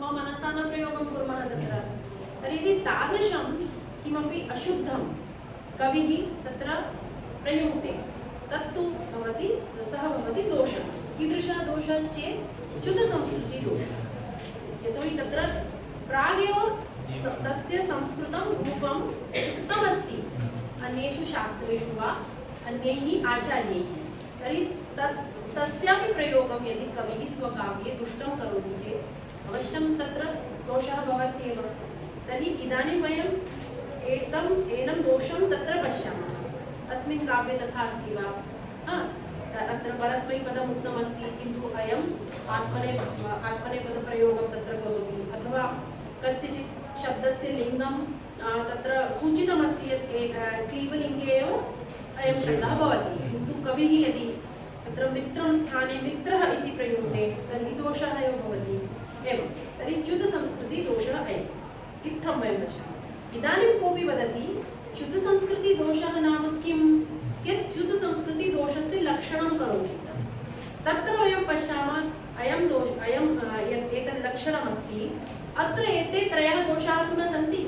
स्वमनसा न प्रयोगं कुर्मः तत्र। तर्हि यदि तादृशं किमपि अशुद्धं कविः तत्र प्रयुङ्क्ते तत्तु भवति, सः भवति दोषः। कीदृशः दोषश्चेत् च्युतसंस्कृतिदोषः। यतोहि तत्र प्रागेव तस्य संस्कृतं रूपं उक्तमस्ति अन्येषु शास्त्रेषु वा अन्यैः आचार्यैः। तर्हि तस्यापि प्रयोगं यदि कविः स्वकाव्ये दुष्टं करोति चेत् अवश्यं तत्र दोषः भवत्येव। तर्हि इदानीं वयम् एनं दोषं तत्र पश्यामः। अस्मिन् काव्ये तथा अस्ति वा? अत्र परस्मैपदम् उक्तमस्ति किन्तु अयम् आत्मनेपदप्रयोगं तत्र करोति, अथवा कस्यचित् शब्दस्य लिङ्गं तत्र सूचितमस्ति यत् क्लीबलिङ्गे एव अयं शब्दः भवति, किन्तु कविः यदि तत्र मित्रं स्थाने मित्रः इति प्रयुङ्क्ते तर्हि दोषः एव भवति। एवं तर्हि च्युतसंस्कृतिदोषः अयम् इत्थं वयं पश्यामः। इदानीं कोऽपि वदति च्युतसंस्कृतिदोषः नाम किं चेत् च्युतसंस्कृतिदोषस्य लक्षणं करोति सः। तत्र वयं पश्यामः एतत् लक्षणमस्ति, अत्र एते त्रयः दोषाः तु न सन्ति,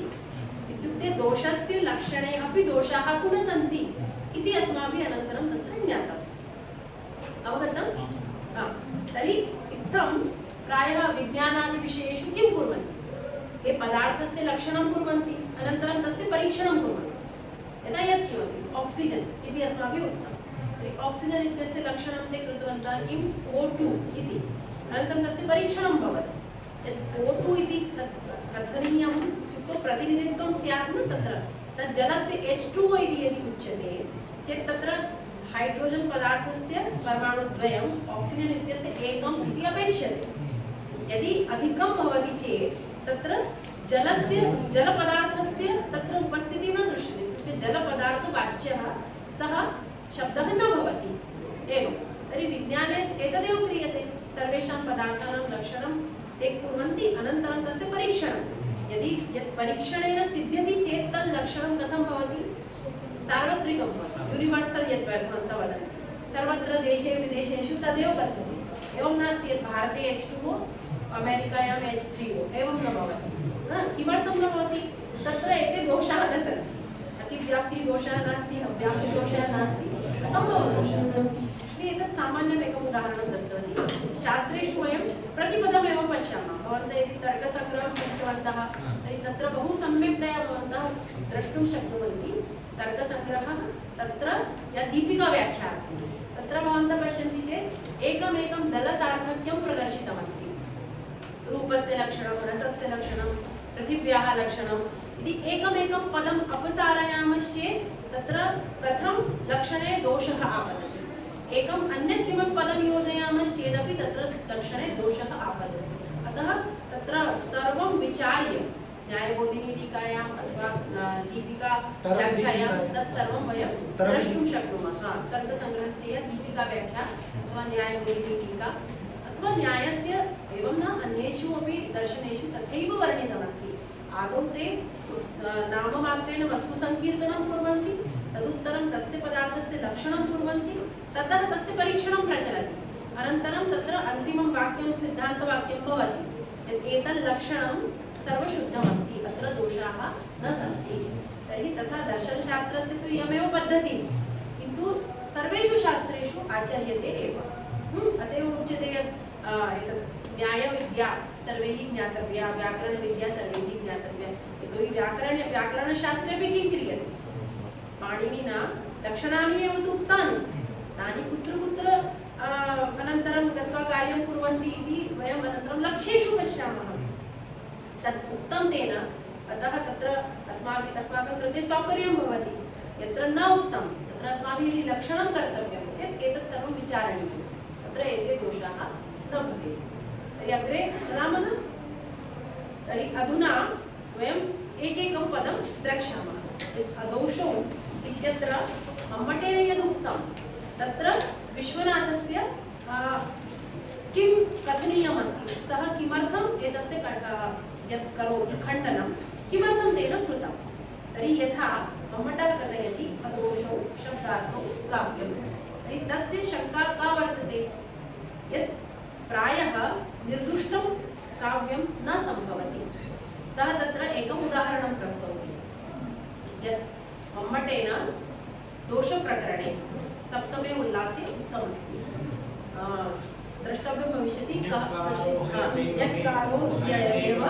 इत्युक्ते दोषस्य लक्षणे अपि दोषाः तु न सन्ति इति अस्माभिः अनन्तरं तत्र ज्ञातम्। अवगतम्? तर्हि इत्थं प्रायः विज्ञानादिविषयेषु किं कुर्वन्ति? ते पदार्थस्य लक्षणं कुर्वन्ति, अनन्तरं तस्य परीक्षणं कुर्वन्ति। यदा यत्किमपि आक्सिजन् इति अस्माभिः उक्तं, तर्हि आक्सिजन् इत्यस्य लक्षणं ते कृतवन्तः किं? O2 इति। अनन्तरं तस्य परीक्षणं भवति। यत् O2 इति कथनीयम् इत्युक्तौ प्रतिनिधित्वं स्यात् न तत्र। तत् जलस्य H2O इति यदि उच्यते चेत् तत्र हाइड्रोजन पदार्थस्य परमाणुद्वयम् ऑक्सीजन इत्यस्य एकम् इति अपेक्षते। यदि अधिकं भवति चेत् तत्र जलपदार्थस्य तत्र उपस्थितिः न दृश्यते, इत्युक्ते जलपदार्थवाच्यः सः शब्दः न भवति। एवं तर्हि विज्ञाने एतदेव क्रियते, सर्वेषां पदार्थानां लक्षणं ते कुर्वन्ति, अनन्तरं तस्य परीक्षणं। यदि यत् परीक्षणेन सिद्ध्यति चेत् तत् लक्षणं कथं भवति? सार्वत्रिकं भवति, यूनिवर्सल् यत् भवन्तः वदन्ति, सर्वत्र देशे विदेशेषु तदेव कथ्यते। एवं नास्ति यत् भारते H2O, अमेरिकायां H3O, एवं न भवति। किमर्थं न भवति? तत्र एते दोषाः न सन्ति। अतिव्याप्तिदोषः नास्ति, अव्याप्तिदोषः नास्ति, सम्भवदोषः नास्ति। एतत् सामान्यम् एकम् उदाहरणं दत्तवती। शास्त्रेषु वयं प्रतिपदमेव पश्यामः। भवन्तः यदि तर्कसङ्ग्रहं कृतवन्तः तर्हि तत्र बहु सम्यक्तया भवन्तः द्रष्टुं शक्नुवन्ति। तर्कसङ्ग्रहः तत्र या दीपिकाव्याख्या अस्ति तत्र भवन्तः पश्यन्ति चेत् एकमेकं दलसार्थक्यं प्रदर्शितमस्ति। रूपस्य लक्षणं, रसस्य लक्षणं, पृथिव्याः लक्षणम् इति एकमेकं पदम् अपसारयामश्चेत् तत्र कथं लक्षणे दोषः आपतति। एकम् अन्यत् किमपि पदं योजयामश्चेदपि तत्र लक्षणे दोषः आपतति। अतः तत्र सर्वं विचार्य न्यायबोधिनी टीकायाम् अथवा दीपिका व्याख्यायां तत् सर्वं वयं द्रष्टुं शक्नुमः। तर्कसङ्ग्रहस्य दीपिका व्याख्या अथवा न्यायबोधिनी टीका अथवा न्यायस्य एवं न अन्येषु अपि दर्शनेषु तथैव वर्णितमस्ति। आदौ ते नाममात्रेण वस्तुसङ्कीर्तनं कुर्वन्ति, तदुत्तरं तस्य पदार्थस्य लक्षणं कुर्वन्ति, ततः तस्य परीक्षणं प्रचलति। अनन्तरं तत्र अन्तिमं वाक्यं सिद्धान्तवाक्यं भवति यत् एतत् लक्षणं सर्वशुद्धमस्ति, अत्र दोषाः न सन्ति। तर्हि तथा दर्शनशास्त्रस्य तु इयमेव पद्धतिः, किन्तु सर्वेषु शास्त्रेषु आचर्यते एव। अतएव उच्यते यत् एतत् न्यायविद्या सर्वैः ज्ञातव्या, व्याकरणविद्या सर्वैः ज्ञातव्या। यतोहि व्याकरणशास्त्रेपि किं क्रियते? पाणिनिना लक्षणानि एव तु उक्तानि, तानि कुत्र कुत्र अनन्तरं गत्वा कार्यं कुर्वन्ति इति वयम् अनन्तरं लक्ष्येषु पश्यामः। तत् उक्तं तेन, अतः तत्र अस्माकं कृते सौकर्यं भवति। यत्र न उक्तं तत्र अस्माभिः यदि लक्षणं कर्तव्यं चेत् एतत् सर्वं विचारणीयं, तत्र एते दोषाः न भवेयुः। तर्हि अग्रे चलामः। तर्हि अधुना वयम् एकैकं पदं द्रक्ष्यामः। अदोषौ इत्यत्र मम्मटेन यदुक्तं तत्र विश्वनाथस्य किं कथनीयमस्ति, सः किमर्थम् एतस्य यत् करोति खण्डनं किमर्थं तेन कृतं। तर्हि यथा मम्मटः कथयति अदोषौ शब्दार्थौ काव्यं, तर्हि तस्य शङ्का का वर्तते यत् प्रायः निर्दुष्टं प्रस्ताव्यं न सम्भवति। सः तत्र एकम् उदाहरणं प्रस्तौति यत् मम्मटेन दोषप्रकरणे सप्तमे उल्लासे उक्तमस्ति। द्रष्टव्यं भविष्यति यत्कारो ह्ययमेव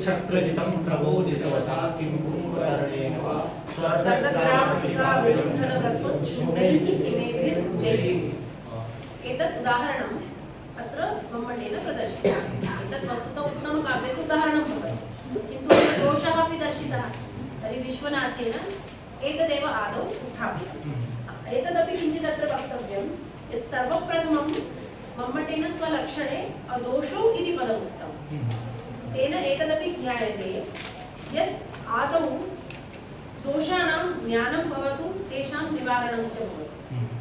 छत्रजितं प्रबोधितवता किं कुम्भकर्णेन वा एतत् उदाहरणम् अत्र मम्मटेन प्रदर्शितम्। एतत् वस्तुतः उत्तमकाव्यस्य उदाहरणं भवति, किन्तु दोषः अपि दर्शितः। तर्हि विश्वनाथेन एतदेव आदौ उत्थापितम्। एतदपि किञ्चित् अत्र वक्तव्यं यत् सर्वप्रथमं मम्मटेन स्वलक्षणे अदोषौ इति पदम् उक्तम्। तेन एतदपि ज्ञायते यत् आदौ दोषाणां ज्ञानं भवतु, तेषां निवारणं च भवतु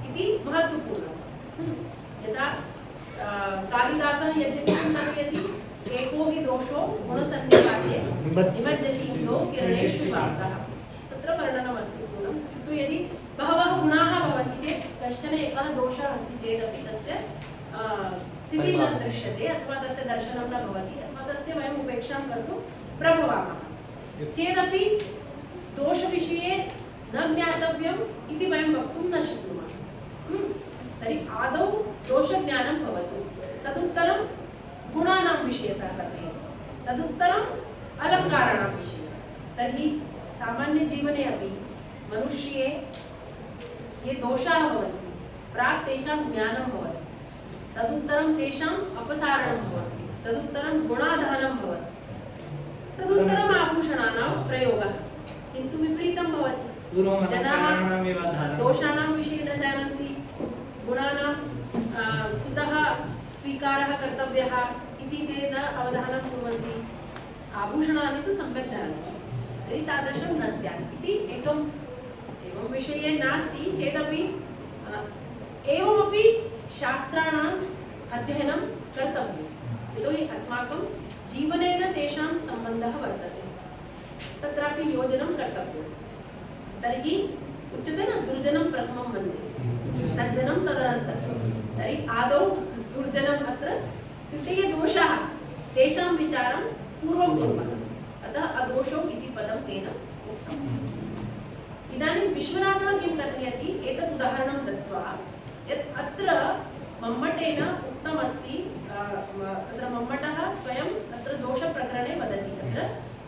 इति महत्त्वपूर्णं। यथा कालिदासः यद्यपि कथयति एको हि दोषो गुणसन्निपाते निमज्जति इन्दो किरणेषु वार्तः, तत्र वर्णनमस्ति पूर्णं। किन्तु यदि बहवः गुणाः भवन्ति चेत् कश्चन एकः दोषः अस्ति चेदपि तस्य स्थितिः न दृश्यते अथवा तस्य दर्शनं न भवति अथवा तस्य वयम् उपेक्षां कर्तुं प्रभवामः चेदपि दोषविषये न ज्ञातव्यम् इति वयं वक्तुं न शक्नुमः। तर्हि आदौ दोषज्ञानं भवतु, तदुत्तरं गुणानां विषये सः कथयति, तदुत्तरम् अलङ्काराणां विषये। तर्हि सामान्यजीवने अपि मनुष्ये ये दोषाः भवन्ति प्राक् तेषां ज्ञानं भवति, तदुत्तरं तेषाम् अपसारणं भवति, तदुत्तरं गुणाधानं भवति, तदुत्तरम् आभूषणानां प्रयोगः। किन्तु विपरीतं भवति, जनाः दोषाणां विषये न जानन्ति, गुणानां कुतः स्वीकारः कर्तव्यः इति ते न अवधानं कुर्वन्ति, आभूषणानि तु सम्यक् धरन्ति। तर्हि तादृशं न स्यात् इति एवं विषये नास्ति चेदपि एवमपि शास्त्राणाम् अध्ययनं कर्तव्यं, यतोहि अस्माकं जीवनेन तेषां सम्बन्धः वर्तते, तत्रापि योजनं कर्तव्यं। तर्हि उच्यते न दुर्जनं प्रथमं वन्दे सज्जनं तदनन्तरं। तर्हि आदौ दुर्जनम् अत्र इत्युक्ते ये दोषाः तेषां विचारं पूर्वं कुर्मः, अतः अदोषौ इति पदं तेन उक्तम्। इदानीं विश्वनाथः किं कथयति एतत् उदाहरणं दत्त्वा यत् अत्र मम्मटेन उक्तमस्ति, तत्र मम्मटः स्वयं तत्र दोषप्रकरणे वदति, तत्र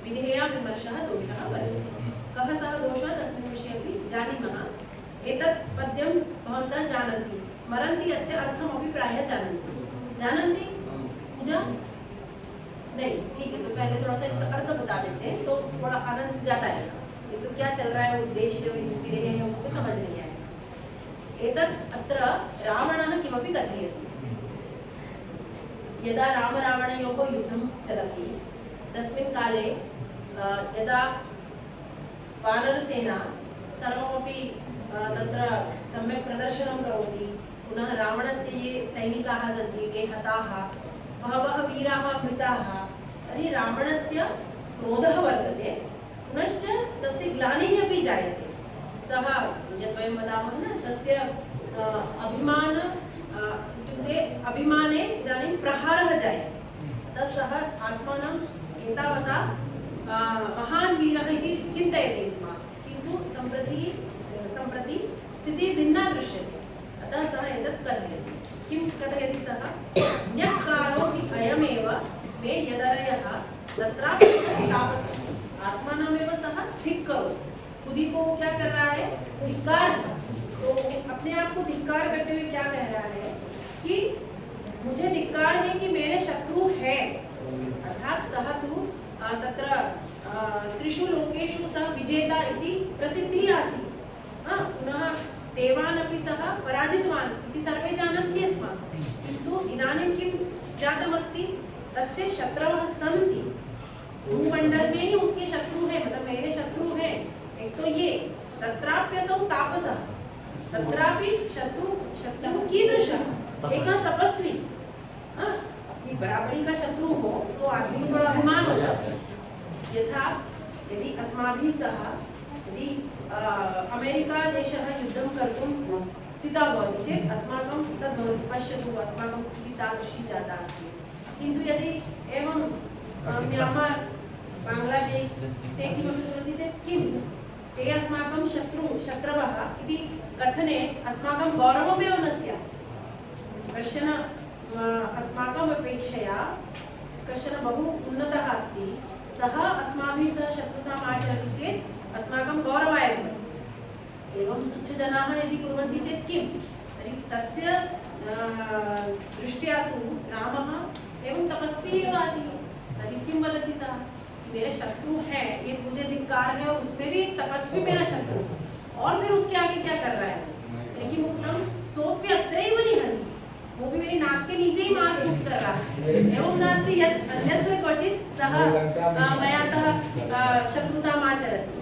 विधेया विमर्शः दोषः वर्तते। कः सः दोषः तस्मिन् विषये अपि जानीमः। एतत् पद्यं भवन्तः जानन्ति, स्मरन्ति, अस्य अर्थमपि प्रायः जानन्ति। पूजा नहीं, ठीक है, तो पहले थोड़ा सा इसका अर्थ बता देते हैं तो थोड़ा आनंद ज़्यादा आएगा। ये तो क्या चल रहा है, उद्देश्य विधेय है, उसमें समझ नहीं आएगा। एतत् अत्र रावणः किमपि कथयति। यदा रामरावणयोः युद्धं चलति तस्मिन् काले यदा वानरसेना सर्वमपि तत्र सम्यक् प्रदर्शनं करोति, पुनः रावणस्य ये सैनिकाः सन्ति ते हताः, बहवः वीराः मृताः, तर्हि रावणस्य क्रोधः वर्तते, पुनश्च तस्य ग्लानिः अपि जायते। सः यद् वयं वदामः न, तस्य अभिमान इत्युक्ते अभिमाने इदानीं प्रहारः जायते, अतः सः आत्मानं एतावता महान् वीरः इति चिन्तयति स्म, किन्तु सम्प्रति स्थितिः भिन्ना दृश्यते, अतः सः एतत् कथयति। किं कथयति सः? न्यक्कारो हि अयमेव मे यदरयः तत्रापि तापसः। आत्मानमेव सः ठीक करो, खुद ही को क्या कर रहा है? धिक्कार। तो अपने आप को धिक्कार करते हुए क्या कह रहा है कि मुझे धिक्कार है कि मेरे शत्रु है, अर्थात सः तु तत्र त्रिषु लोकेषु सः विजेता इति प्रसिद्धिः आसीत्, पुनः देवान् अपि सः पराजितवान् इति सर्वे जानन्ति स्म, किन्तु इदानीं किं जातमस्ति, तस्य शत्रवः सन्ति, भूमण्डल में ही उसके शत्रु हैं, मतलब मेरे शत्रु हैं, एक तो ये, तत्राप्यसौ तापसः, तत्रापि शत्रु कीदृशः? एकः तपस्वी, बराबरी का शत्रु हो तो आदमी थोड़ा अभिमान होता है। यथा यदि अस्माभिः सह यदि अमेरिका देशः युद्धं कर्तुं स्थितः भवति चेत् अस्माकं तद् भवति पश्यतु अस्माकं स्थितिः तादृशी जाता अस्ति किन्तु यदि एवं म्यान्मार् बाङ्ग्लादेश ते किमपि कुर्वन्ति चेत् किं ते अस्माकं शत्रवः इति कथने अस्माकं गौरवमेव न स्यात् कश्चन अस्माकम् अपेक्षया कश्चन बहु उन्नतः अस्ति सः अस्माभिः सह शत्रुताम् आचरति चेत् अस्माकं गौरवाय भवति एवं तुच्छजनाः यदि कुर्वन्ति चेत् किं तर्हि तस्य दृष्ट्या तु रामः एवं तपस्वी एव आसीत् तर्हि किं वदति सः मेरे शत्रु है ये मुझे धिक्कार है और उसमें भी एक तपस्वी मेरा शत्रु और फिर उसके आगे क्या कर रहा है लेकिन मुक्तम सोप्य अत्रैव निहन्ति वो भी मेरी नाक के नीचे ही मार कूट कर रहा है एवं नास्ति यत् अन्यत्र क्वचित् सः मया सह शत्रुताम् आचरति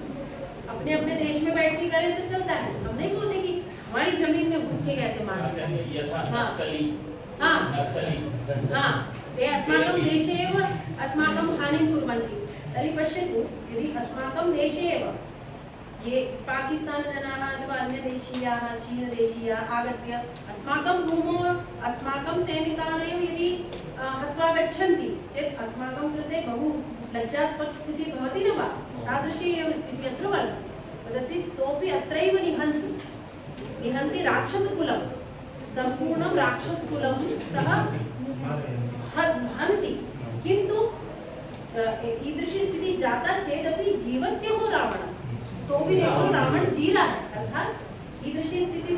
अपने अपने देश में बैठ के करें तो चलता है हम नहीं बोलते कि हमारी जमीन में घुस के कैसे मार ते अस्माकं देशे एव अस्माकं हानिं कुर्वन्ति तर्हि पश्यतु यदि अस्माकं देशे एव ये पाकिस्तानजनाः अथवा अन्यदेशीयाः चीनदेशीयाः आगत्य अस्माकं भूमौ अस्माकं सैनिकान् एव यदि हत्वा गच्छन्ति चेत् अस्माकं कृते बहु लज्जास्पद स्थितिः भवति न वा तादृशी एव स्थितिः अत्र वदति सोऽपि अत्रैव निहन्ति राक्षसकुलं सम्पूर्णं राक्षसकुलं सः हन्ति किन्तु ईदृशी स्थिति जाता चेदपि जीवत्यहो रावणः तो भी देखो रावण जी रहा है अर्थात ईदृशी स्थिति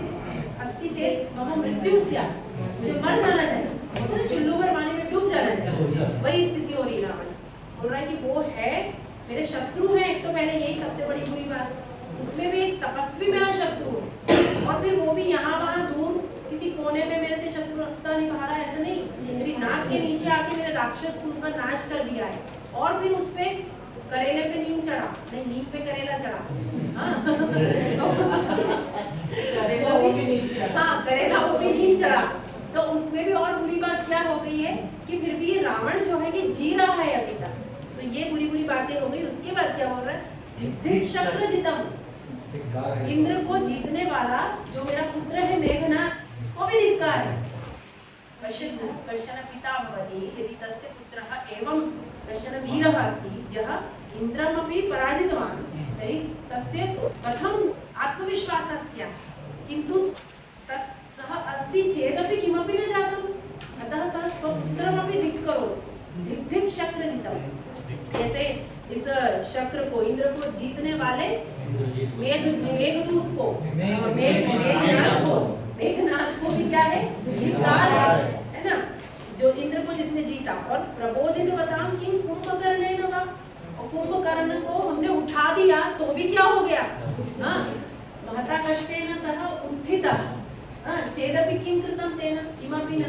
अस्ति चेत मम मृत्यु स्यात् मुझे मर जाना चाहिए मतलब चुल्लू भर पानी में डूब जाना चाहिए वही स्थिति हो रही है रावण बोल रहा है कि वो है मेरे शत्रु है एक तो पहले यही सबसे बड़ी बुरी बात उसमें भी एक तपस्वी मेरा शत्रु है और फिर वो भी यहाँ वहाँ दूर किसी कोने में मेरे से शत्रुता निभा रहा है ऐसा नहीं मेरी नाक के नीचे आके मेरे राक्षस कुल का नाश कर दिया है और फिर उस पे करेले पे नीम चढ़ा नहीं नीम पे करेला चढ़ा करेला वो भी नीम चढ़ा तो उसमें भी और बुरी बात क्या हो गई है कि फिर भी ये रावण जो है ये जी रहा है अभी तक तो ये बुरी बुरी बातें हो गई उसके बाद क्या बोल रहा है धिक् शक्रजितम् इंद्र को जीतने वाला जो मेरा पुत्र है मेघनाथ उसको भी धिक्कार है कश्चन पिता भवति यदि तस्य पुत्रः एवं कश्चन वीरः अस्ति यः इन्द्रमपि पराजितवान् तर्हि तस्य कथम् आत्मविश्वासः स्यात् किन्तु सः अस्ति चेदपि किमपि न जातम् अतः सः स्वपुत्रमपि धिक्करोत् धिक् शक्रजितम् जैसे इस शक्र को इंद्र को जीतने वाले मेघदूत को मेघनाथ को भी क्या है धिक्कार है ना जो इंद्र को जिसने जीता और प्रबोधित बताम कि कुंभकर्ण वा और कुंभकर्ण को हमने उठा दिया तो भी क्या हो गया महता कष्टेन सह उत्थितः चेदपि किं कृतं तेन किमपि न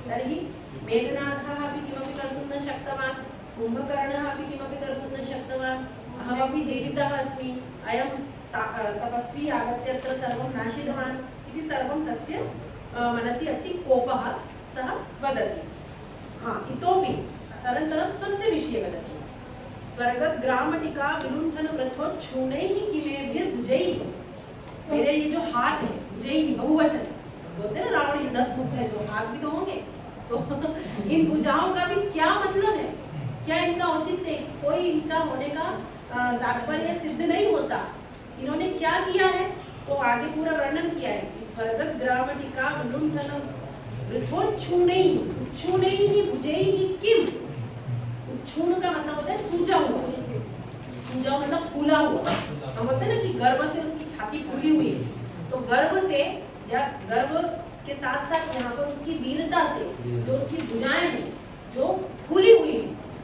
तर्हि मेघनाथः अपि किमपि कर्तुं न शक्तवान् कुंभकर्णः अपि किमपि कर्तुं न शक्तवान् अहमपि जीवितः अस्मि अयं तपस्वी आगत्य अत्र सर्वं नाशितवान् इति सर्वं तस्य मनसि अस्ति कोपः सः वदति इतोपि अनन्तरं स्वस्य विषये वदति स्वर्गग्रामटिका विलुण्ठनव्रथोच्छूणैः किमेभिर्भुजैः मेरे ये जो हाथ है भुजैः बहुवचन बोलते हैं ना रावण के 10 मुख है तो हाथ भी तो होंगे तो इन भुजाओं का भी क्या मतलब है क्या इनका औचित्य कोई इनका होने का तात्पर्य सिद्ध नहीं होता इन्होंने क्या किया है तो आगे पूरा वर्णन किया है कि स्वर्गग्रामटिका विलुण्ठनव्रथोच्छूणैः उच्छूणैः भुजैः किम उच्छूण का मतलब होता है सूजा हुआ मतलब फूला हुआ हम बोलते हैं ना कि गर्भ से उसकी छाती फूली हुई है तो गर्भ से या गर्भ के साथ साथ यहाँ पर उसकी वीरता से जो उसकी भुजाएं हैं जो फूली हुई है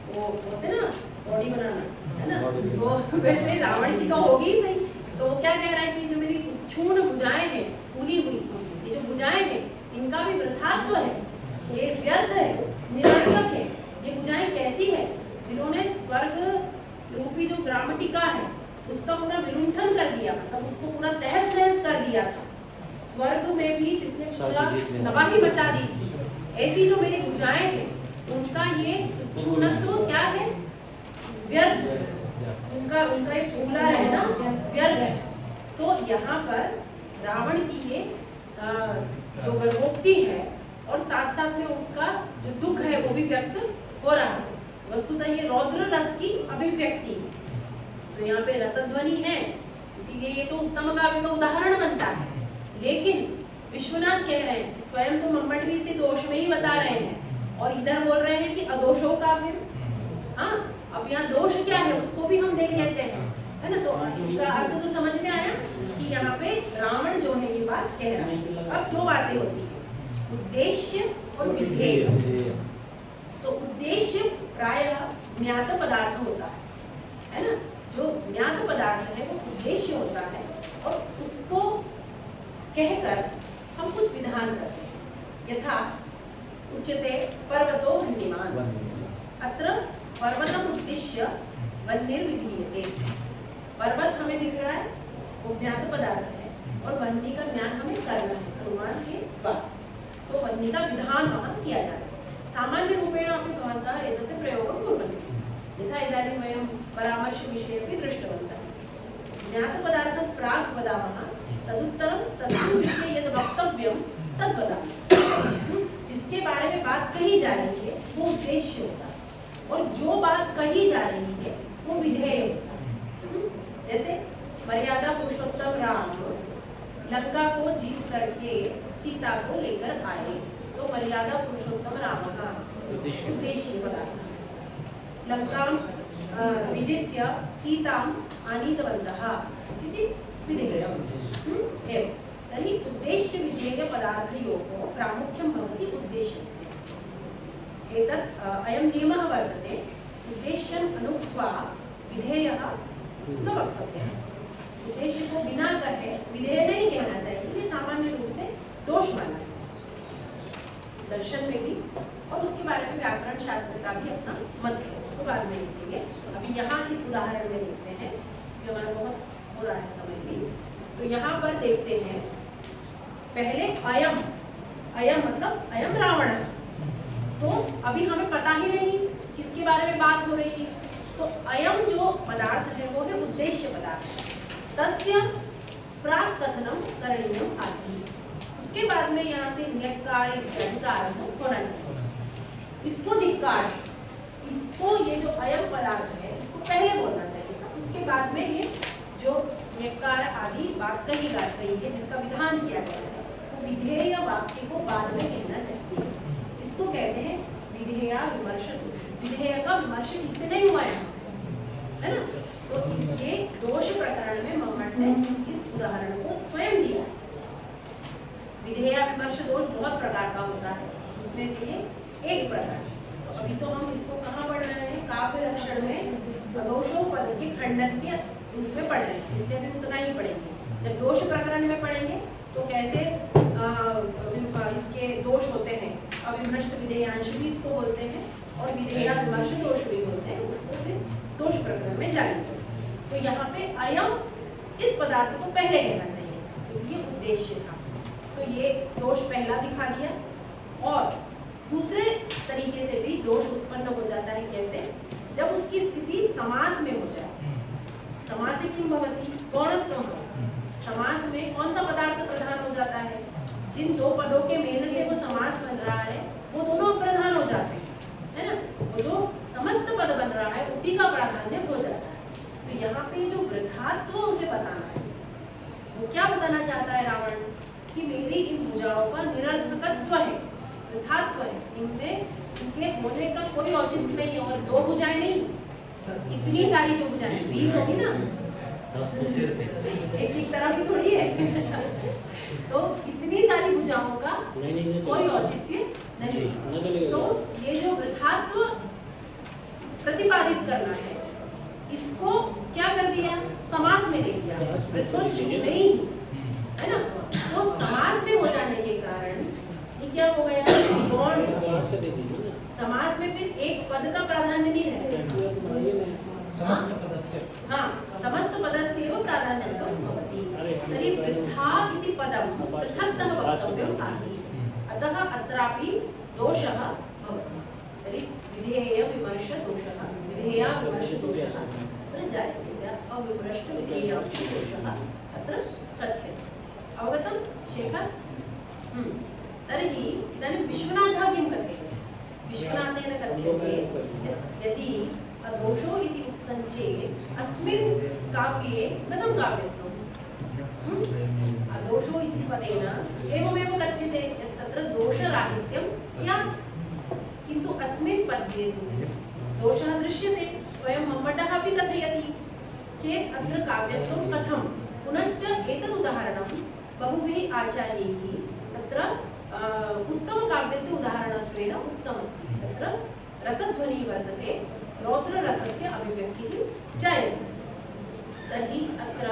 वो बोलते हैं ना बॉडी बनाना है ना वो वैसे रावण की तो होगी ही सही तो वो क्या कह रहा है कि जो मेरी उच्छूण भुजाएं हैं फूली हुई ये जो भुजाएं हैं इनका भी वृथात्व है ये व्यर्थ है निरर्थक है ये भुजाएं कैसी है जिन्होंने स्वर्ग रूपी जो ग्रामटिका है उसका पूरा विलुंठन कर दिया मतलब उसको पूरा तहस नहस कर दिया था स्वर्ग में भी जिसने पूरा तबाही मचा दी थी ऐसी जो मेरी भुजाएं हैं उनका ये उच्छूणत्व क्या है व्यर्थ उनका एक फूला रहना व्यर्थ है तो यहाँ पर रावण की ये जो गर्भोक्ति है और साथ साथ में उसका जो दुख है वो भी व्यक्त हो रहा है। वस्तुतः ये रौद्र रस की अभिव्यक्ति, तो यहाँ पे रसध्वनि है, इसीलिए ये तो उत्तम काव्य का उदाहरण बनता है। लेकिन विश्वनाथ कह रहे हैं, स्वयं तो मम्मट भी इसे दोष में ही बता रहे हैं और इधर बोल रहे हैं कि अदोषो काव्य। हाँ, अब यहाँ दोष क्या है उसको भी हम देख लेते हैं, है ना। तो इसका अर्थ तो समझ में आया कि यहाँ पे रावण जो है ये बात कह रहा है। अब दो बातें होती है, उद्देश्य और विधेय। तो उद्देश्य प्रायः ज्ञात पदार्थ होता है ना। जो ज्ञात पदार्थ है वो उद्देश्य होता है और उसको कहकर हम कुछ विधान करते हैं। यथा उच्यते पर्वतो वह्निमान्, अत्र पर्वतम उद्देश्य वह्निर्विधीयते। पर्वत हमें दिख रहा है, वो ज्ञात पदार्थ है और वह्नि का ज्ञान हमें करना है अनुमान के द्वारा, तो वह्नि का विधान वहाँ किया जाता है। सामान्य रूपेण अपि भवन्तः एतस्य प्रयोगं कुर्वन्ति, यथा इदानीं वयं परामर्शविषये अपि दृष्टवन्तः। ज्ञातपदार्थं प्राक् वदामः, तदुत्तरं तस्मिन् विषये यद् वक्तव्यं तद् वदामः। जिसके बारे में बात कही जा रही है वो उद्देश्य होता है और जो बात कही जा रही है वो विधेय होता है। जैसे मर्यादा पुरुषोत्तम राम लंका को जीत करके सीता को लेकर आए, तो मर्यादा पुरुषोत्तम राम का उद्देश्य पदार्थ। लंकां विजित्य सीताम् आनीतवन्तः इति विधेयम्। एवं तर्हि उद्देश्य विधेय पदार्थयोः प्रामुख्यं भवति उद्देश्यस्य। एतत् अयं नियमः वर्तते, उद्देश्यम् अनुक्त्वा विधेयः न वक्तव्यः। उद्देश्य को बिना कहे विधेय नहीं कहना चाहिए, ये सामान्य रूप से दोष माना है दर्शन में भी, और उसके बारे में व्याकरण शास्त्र का भी अपना मत है, उसको बाद में देखेंगे। अभी यहाँ इस उदाहरण में देखते हैं कि हमारा बहुत हो रहा है समय भी। तो यहाँ पर देखते हैं पहले अयम, अयम मतलब अयम रावण है, तो अभी हमें पता ही नहीं किसके बारे में बात हो रही है। तो अयम जो पदार्थ है वो है उद्देश्य पदार्थ, तस्य प्राक् कथनम करणीयम आसीत्। उसके बाद में यहाँ से न्यक्कार होना चाहिए, इसको धिक्कार है, इसको ये जो अयम पदार्थ है इसको पहले बोलना चाहिए था, उसके बाद में ये जो न्यक्कार आदि बात कही जा रही है जिसका विधान किया गया है वो विधेय वाक्य को बाद में कहना चाहिए। इसको कहते हैं विधेया विमर्श दोष। विधेय का विमर्श ठीक से नहीं हुआ है ना। तो ये दोष प्रकरण में मम्मट ने इस उदाहरण को स्वयं दिया। विधेया विमर्श दोष बहुत प्रकार का होता है, उसमें से ये एक प्रकार है। तो अभी तो हम इसको कहाँ पढ़ रहे हैं, काव्य लक्षण में अदोषो पद के खंडन के में पढ़ रहे हैं, इसलिए भी उतना ही पढ़ेंगे। जब दोष प्रकरण में पढ़ेंगे तो कैसे इसके दोष होते हैं, अविमृष्ट विधेयांश भी इसको बोलते हैं और विधेया विमर्श दोष भी बोलते हैं, उसको फिर दोष प्रकरण में जानेंगे। तो यहाँ पे अयम इस पदार्थ को पहले कहना चाहिए, तो ये उद्देश्य था, तो ये दोष पहला दिखा दिया। और दूसरे तरीके से भी दोष उत्पन्न हो जाता है, कैसे, जब उसकी स्थिति समास में हो जाए। समासे किम भवति, गौणत्वम। समास में कौन सा पदार्थ प्रधान हो जाता है, जिन दो पदों के मेल से वो समास बन रहा है वो दोनों प्रधान हो जाते हैं, है ना। वो जो समस्त पद बन रहा है उसी का प्राधान्य हो जाता है। तो यहाँ पे जो वृथात्व उसे बताना है, वो क्या बताना चाहता है रावण, कि मेरी इन भुजाओं का निरर्थकत्व है, वृथात्व है, इनमें इनके होने का कोई औचित्य नहीं है। और दो भुजाएं नहीं, इतनी सारी जो भुजाएं 20 होगी ना, एक तरफ ही थोड़ी है तो इतनी सारी भुजाओं का कोई औचित्य नहीं। तो ये जो वृथात्व प्रतिपादित करना है, इसको क्या कर दिया, समास में दे दिया, वृथोच्च नहीं, है ना। तो समास में हो जाने के कारण ये क्या हो गया, गौण। समास में फिर एक पद का प्राधान्य नहीं रहेगा, समस्त पदस्य, हाँ, समस्त पदस्य एव प्राधान्यत्वं भवति। तर्हि वृथा इति पदं पृथक्तः वक्तव्यम् आसीत्, अतः अत्रापि दोषः भवति। तर्हि विधेय विमर्श दोषः, विधेया विमर्श दोषः तत्र जायते, अविमृष्ट विधेयांश दोषः अत्र कथ्यते। अवगतं शेखर? तर्हि इदानीं विश्वनाथः किं कथयति? विश्वनाथेन कथ्यते यदि अदोषो इति उक्तं चेत् अस्मिन् काव्ये कथं काव्यत्वम्? अदोषो इति पदेन एवमेव कथ्यते यत् तत्र दोषराहित्यं स्यात्, किन्तु अस्मिन् पद्ये तु दोषः दृश्यते, स्वयं मम्मटः अपि कथयति चेत् अत्र काव्यत्वं कथं? पुनश्च एतद् उदाहरणं बहुभिः आचार्यैः तत्र उत्तमकाव्यस्य उदाहरणत्वेन उक्तमस्ति। तत्र रसध्वनिः वर्तते, रौद्ररसस्य अभिव्यक्तिः जायते। तर्हि अत्र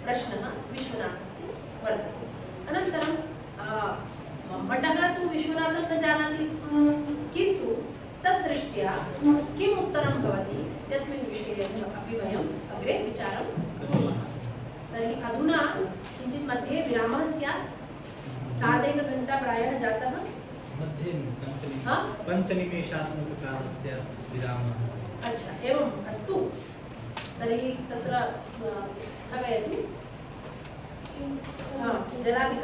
प्रश्नः विश्वनाथस्य वर्तते। अनन्तरं मम्मटः तु विश्वनाथं न जानाति स्म, किन्तु तद्दृष्ट्या किम् उत्तरं भवति तस्मिन् विषये अपि वयम् अग्रे विचारं कुर्मः। तर्हि अधुना किञ्चित् मध्ये विरामः स्यात्, सार्धैकघण्टा प्रायः जातः। मध्ये पञ्चनिमेषात्मककालस्य विरामः। अच्छा, एवम् अस्तु। तर्हि तत्र स्थगयतु। जलादिकं